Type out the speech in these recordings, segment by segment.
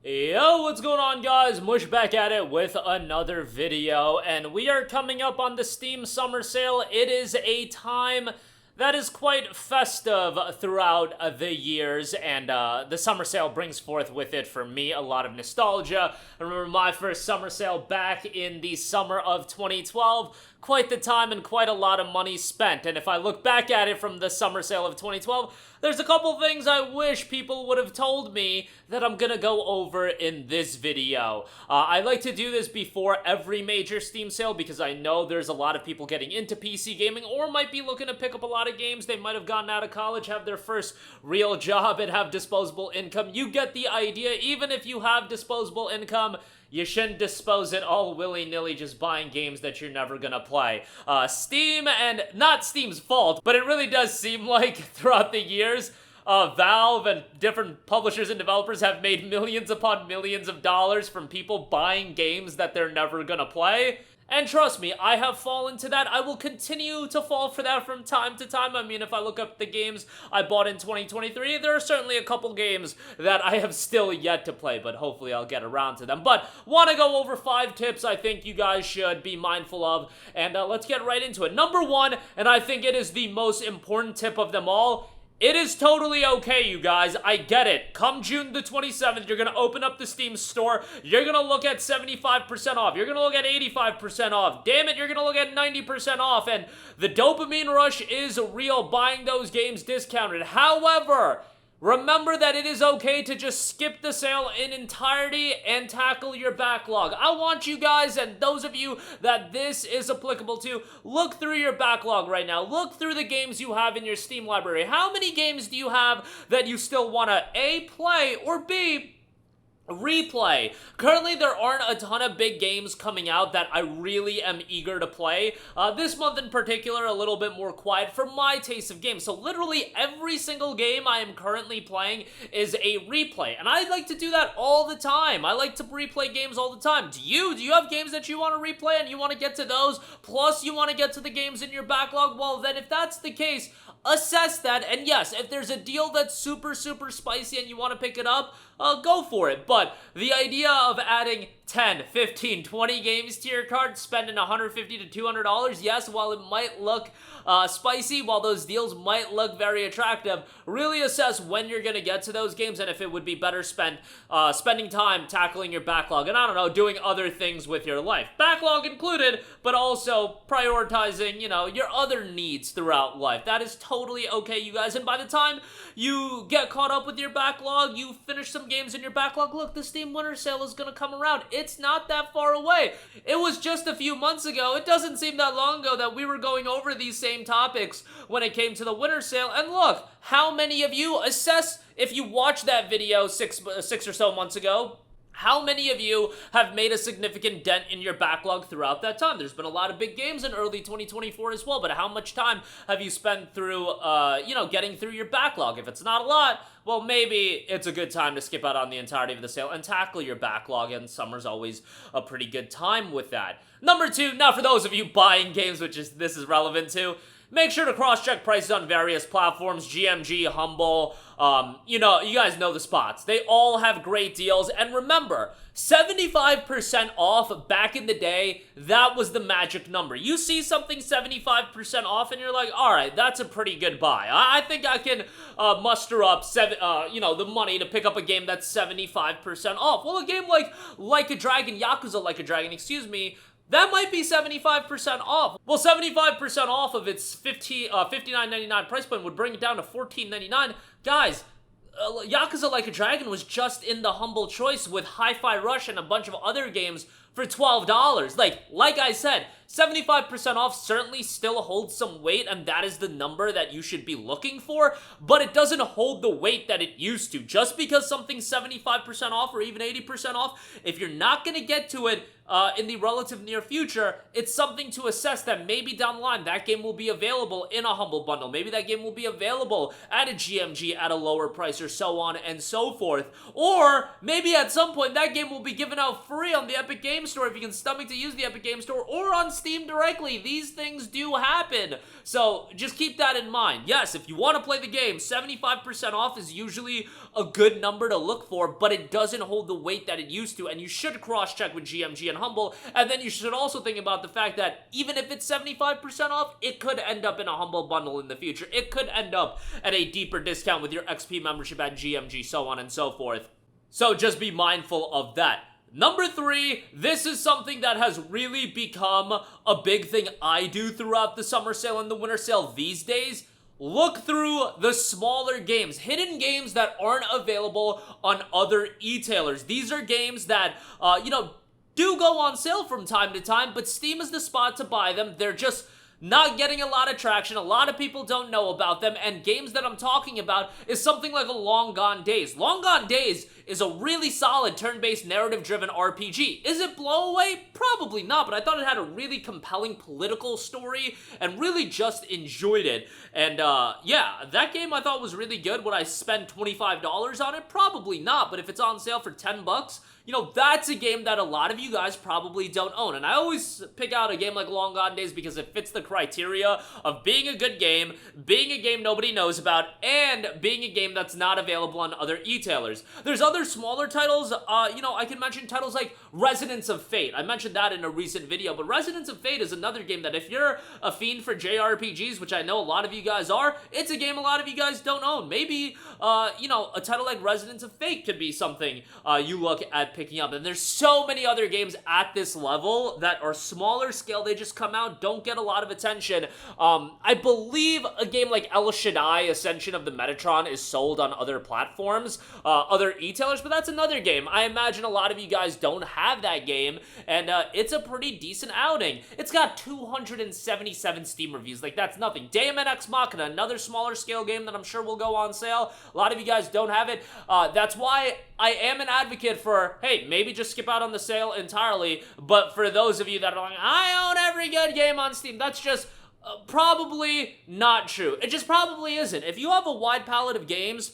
Yo, what's going on, guys? Mush back at it with another video, and we are coming up on the Steam Summer Sale. It is a time that is quite festive throughout the years, and the summer sale brings forth with it, for me, a lot of nostalgia. I remember my first summer sale back in the summer of 2012. Quite the time and quite a lot of money spent, and if I look back at it from the summer sale of 2012, there's a couple things I wish people would have told me that I'm gonna go over in this video. I like to do this before every major Steam sale because I know there's a lot of people getting into PC gaming or might be looking to pick up a lot of games. They might have gotten out of college, have their first real job, and have disposable income. You get the idea. Even if you have disposable income, you shouldn't dispose it all willy-nilly just buying games that you're never gonna play. Steam, and not Steam's fault, but it really does seem like throughout the years, Valve and different publishers and developers have made millions upon millions of dollars from people buying games that they're never gonna play. And trust me, I have fallen to that. I will continue to fall for that from time to time. I mean, if I look up the games I bought in 2023, there are certainly a couple games that I have still yet to play, but hopefully I'll get around to them. But want to go over 5 tips I think you guys should be mindful of, and let's get right into it. Number 1, and I think it is the most important tip of them all, it is totally okay, you guys. I get it. Come June the 27th, you're going to open up the Steam store. You're going to look at 75% off. You're going to look at 85% off. Damn it, you're going to look at 90% off. And the dopamine rush is real, buying those games discounted. However, remember that it is okay to just skip the sale in entirety and tackle your backlog. I want you guys, and those of you that this is applicable to, look through your backlog right now. Look through the games you have in your Steam library. How many games do you have that you still want to A, play, or B, replay? Currently, there aren't a ton of big games coming out that I really am eager to play. This month in particular, a little bit more quiet for my taste of games. So literally every single game I am currently playing is a replay. And I like to do that all the time. I like to replay games all the time. Do you have games that you want to replay and you want to get to those? Plus you want to get to the games in your backlog? Well, then if that's the case, assess that. And yes, if there's a deal that's super spicy and you want to pick it up, go for it. But the idea of adding 10, 15, 20 games to your cart, spending $150 to $200, yes, while it might look spicy, while those deals might look very attractive, really assess when you're going to get to those games and if it would be better spent spending time tackling your backlog and, I don't know, doing other things with your life. Backlog included, but also prioritizing, you know, your other needs throughout life. That is totally okay, you guys. And by the time you get caught up with your backlog, you finish some games in your backlog, look, the Steam Winter Sale is going to come around. It's not that far away. It was just a few months ago. It doesn't seem that long ago that we were going over these same topics when it came to the Winter Sale. And look, how many of you, assess if you watched that video six or so months ago, how many of you have made a significant dent in your backlog throughout that time? There's been a lot of big games in early 2024 as well, but how much time have you spent through, getting through your backlog? If it's not a lot, well, maybe it's a good time to skip out on the entirety of the sale and tackle your backlog, and summer's always a pretty good time with that. Number 2, now for those of you buying games, this is relevant to, make sure to cross-check prices on various platforms, GMG, Humble, you guys know the spots. They all have great deals, and remember, 75% off back in the day, that was the magic number. You see something 75% off and you're like, alright, that's a pretty good buy. I think I can muster up the money to pick up a game that's 75% off. Well, a game like a Dragon, Yakuza Like a Dragon, that might be 75% off. Well, 75% off of its $59.99 price point would bring it down to $14.99. Guys, Yakuza Like a Dragon was just in the Humble Choice with Hi-Fi Rush and a bunch of other games for $12. Like I said, 75% off certainly still holds some weight, and that is the number that you should be looking for, but it doesn't hold the weight that it used to. Just because something's 75% off or even 80% off, if you're not going to get to it in the relative near future, it's something to assess that maybe down the line that game will be available in a Humble Bundle. Maybe that game will be available at a GMG at a lower price, or so on and so forth. Or maybe at some point that game will be given out free on the Epic Games Games Store if you can stomach to use the Epic Games Store, or on Steam directly. These things do happen. So just keep that in mind. Yes, if you want to play the game, 75% off is usually a good number to look for, but it doesn't hold the weight that it used to, and you should cross-check with GMG and Humble, and then you should also think about the fact that even if it's 75% off, it could end up in a Humble bundle in the future. It could end up at a deeper discount with your XP membership at GMG, so on and so forth. So just be mindful of that. Number 3, this is something that has really become a big thing I do throughout the summer sale and the winter sale these days. Look through the smaller games, hidden games that aren't available on other e-tailers. These are games that, do go on sale from time to time, but Steam is the spot to buy them. They're just not getting a lot of traction. A lot of people don't know about them, and games that I'm talking about is something like a Long Gone Days. Long Gone Days is a really solid turn-based narrative-driven RPG. Is it blow away? Probably not, but I thought it had a really compelling political story and really just enjoyed it. And yeah, that game I thought was really good. Would I spend $25 on it? Probably not, but if it's on sale for 10 bucks, that's a game that a lot of you guys probably don't own. And I always pick out a game like Long Gone Days because it fits the criteria of being a good game, being a game nobody knows about, and being a game that's not available on other e-tailers. There's other smaller titles, I can mention titles like Resonance of Fate. I mentioned that in a recent video, but Resonance of Fate is another game that if you're a fiend for JRPGs, which I know a lot of you guys are, it's a game a lot of you guys don't own. Maybe, a title like Resonance of Fate could be something you look at picking up. And there's so many other games at this level that are smaller scale. They just come out, don't get a lot of attention. I believe a game like El Shaddai, Ascension of the Metatron, is sold on other platforms, other e-tailers, but that's another game. I imagine a lot of you guys don't have that game, and it's a pretty decent outing. It's got 277 Steam reviews. Like, that's nothing. Daemon Ex Machina, another smaller scale game that I'm sure will go on sale. A lot of you guys don't have it. That's why I am an advocate for, hey, maybe just skip out on the sale entirely, but for those of you that are like, I own every good game on Steam, that's just probably not true. It just probably isn't. If you have a wide palette of games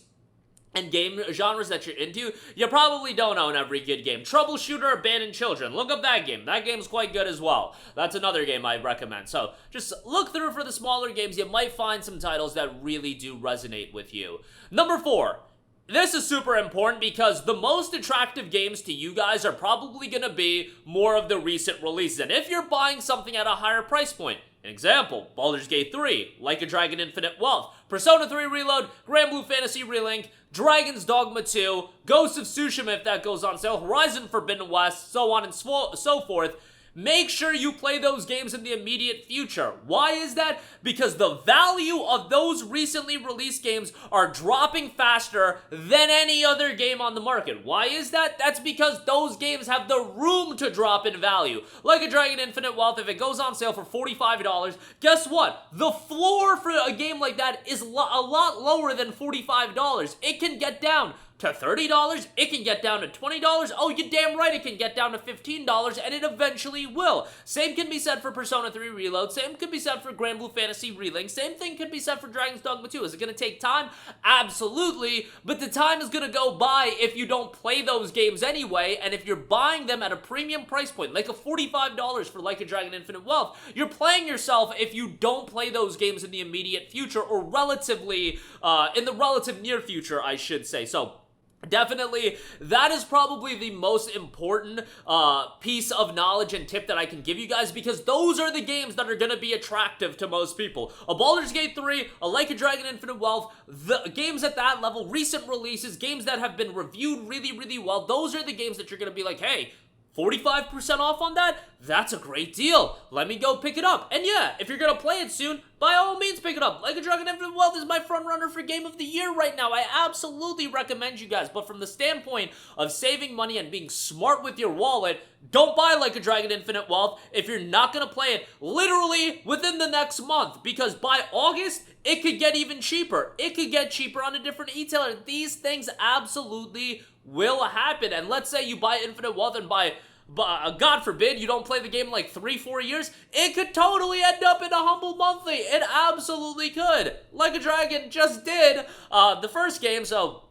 and game genres that you're into, you probably don't own every good game. Troubleshooter Abandoned Children, look up that game. That game's quite good as well. That's another game I recommend. So just look through for the smaller games. You might find some titles that really do resonate with you. Number 4. This is super important because the most attractive games to you guys are probably going to be more of the recent releases. And if you're buying something at a higher price point, an example, Baldur's Gate 3, Like a Dragon Infinite Wealth, Persona 3 Reload, Grand Blue Fantasy Relink, Dragon's Dogma 2, Ghost of Tsushima if that goes on sale, Horizon Forbidden West, so on and so forth. Make sure you play those games in the immediate future. Why is that? Because the value of those recently released games are dropping faster than any other game on the market. Why is that? That's because those games have the room to drop in value. Like a Dragon Infinite Wealth, if it goes on sale for $45, guess what? The floor for a game like that is a lot lower than $45. It can get down to $30, it can get down to $20, oh, you're damn right it can get down to $15, and it eventually will. Same can be said for Persona 3 Reload, same can be said for Grand Blue Fantasy Relink, same thing can be said for Dragon's Dogma 2. Is it going to take time? Absolutely, but the time is going to go by if you don't play those games anyway, and if you're buying them at a premium price point, like a $45 for Like a Dragon Infinite Wealth, you're playing yourself if you don't play those games in the immediate future, or relatively, in the relative near future, I should say. So, definitely, that is probably the most important piece of knowledge and tip that I can give you guys, because those are the games that are going to be attractive to most people. A Baldur's Gate 3, a Like a Dragon Infinite Wealth, the games at that level, recent releases, games that have been reviewed really, really well, those are the games that you're going to be like, hey, 45% off on that? That's a great deal. Let me go pick it up. And yeah, if you're going to play it soon, by all means pick it up. Like a Dragon Infinite Wealth is my front runner for Game of the Year right now. I absolutely recommend you guys. But from the standpoint of saving money and being smart with your wallet, don't buy Like a Dragon Infinite Wealth if you're not going to play it literally within the next month. Because by August, it could get even cheaper. It could get cheaper on a different e-tailer. These things absolutely will happen. And let's say you buy Infinite Wealth and God forbid you don't play the game in like 3-4 years, it could totally end up in a Humble Monthly. It absolutely could. Like a Dragon just did the first game, so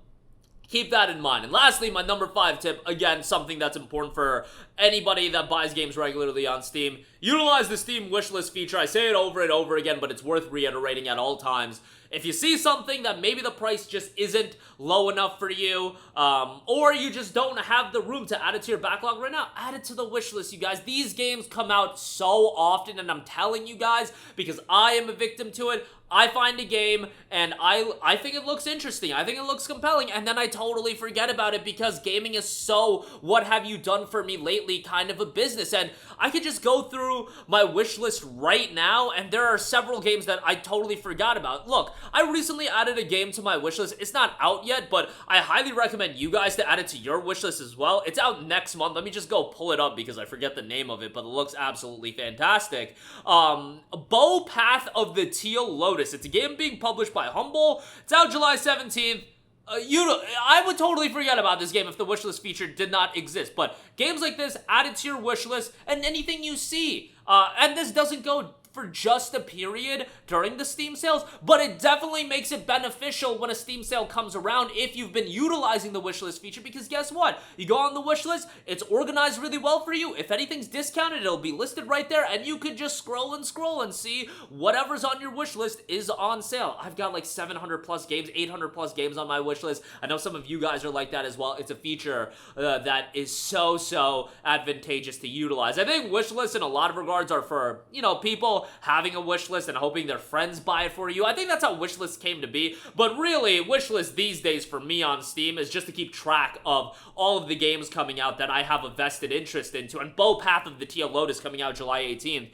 keep that in mind. And lastly, my number 5 tip, again, something that's important for anybody that buys games regularly on Steam. Utilize the Steam wishlist feature. I say it over and over again, but it's worth reiterating at all times. If you see something that maybe the price just isn't low enough for you, or you just don't have the room to add it to your backlog right now, add it to the wish list, you guys. These games come out so often, and I'm telling you guys, because I am a victim to it. I find a game, and I think it looks interesting, I think it looks compelling, and then I totally forget about it because gaming is so what have you done for me lately kind of a business, and I could just go through my wish list right now, and there are several games that I totally forgot about. Look, I recently added a game to my wish list. It's not out yet, but I highly recommend you guys to add it to your wish list as well. It's out next month. Let me just go pull it up because I forget the name of it, but it looks absolutely fantastic. Bow Path of the Teal Lotus. It's a game being published by Humble. It's out July 17th. I would totally forget about this game if the wishlist feature did not exist, but games like this, add it to your wishlist, and anything you see. And this doesn't go for just a period during the Steam sales, but it definitely makes it beneficial when a Steam sale comes around if you've been utilizing the wishlist feature, because guess what? You go on the wishlist, it's organized really well for you. If anything's discounted, it'll be listed right there, and you could just scroll and see whatever's on your wishlist is on sale. I've got like 700 plus games, 800 plus games on my wishlist. I know some of you guys are like that as well. It's a feature that is so advantageous to utilize. I think wishlists in a lot of regards are for, you know, people having a wish list and hoping their friends buy it for you. I think that's how wish lists came to be, but really, wish list these days for me on Steam is just to keep track of all of the games coming out that I have a vested interest into, and Bow Path of the Teal Lotus coming out July 18th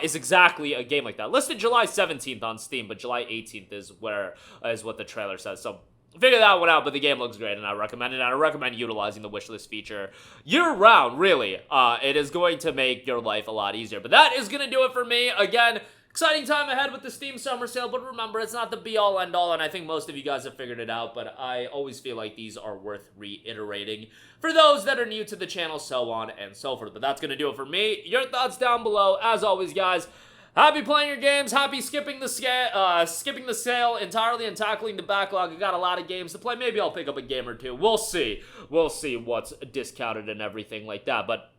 is exactly a game like that. Listed July 17th on Steam, but July 18th is what the trailer says, so figure that one out, but the game looks great, and I recommend it, and I recommend utilizing the wishlist feature year-round, really. It is going to make your life a lot easier, but that is going to do it for me. Again, exciting time ahead with the Steam Summer Sale, but remember, it's not the be-all, end-all, and I think most of you guys have figured it out, but I always feel like these are worth reiterating for those that are new to the channel, so on and so forth. But that's going to do it for me. Your thoughts down below. As always, guys, happy playing your games, happy skipping the sale entirely and tackling the backlog. I got a lot of games to play. Maybe I'll pick up a game or two. We'll see. We'll see what's discounted and everything like that. But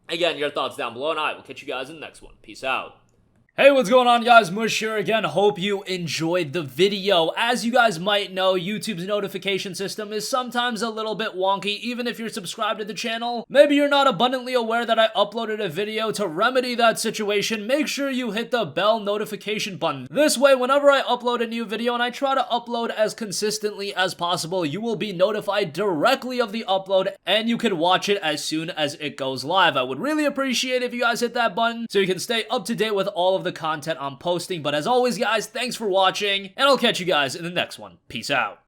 again, your thoughts down below, and I will catch you guys in the next one. Peace out. Hey, what's going on, guys? Mush here again. Hope you enjoyed the video. As you guys might know, YouTube's notification system is sometimes a little bit wonky, even if you're subscribed to the channel. Maybe you're not abundantly aware that I uploaded a video. To remedy that situation, make sure you hit the bell notification button. This way, whenever I upload a new video, and I try to upload as consistently as possible, you will be notified directly of the upload, and you can watch it as soon as it goes live. I would really appreciate it if you guys hit that button so you can stay up to date with all of the content I'm posting. But as always, guys, thanks for watching, and I'll catch you guys in the next one. Peace out.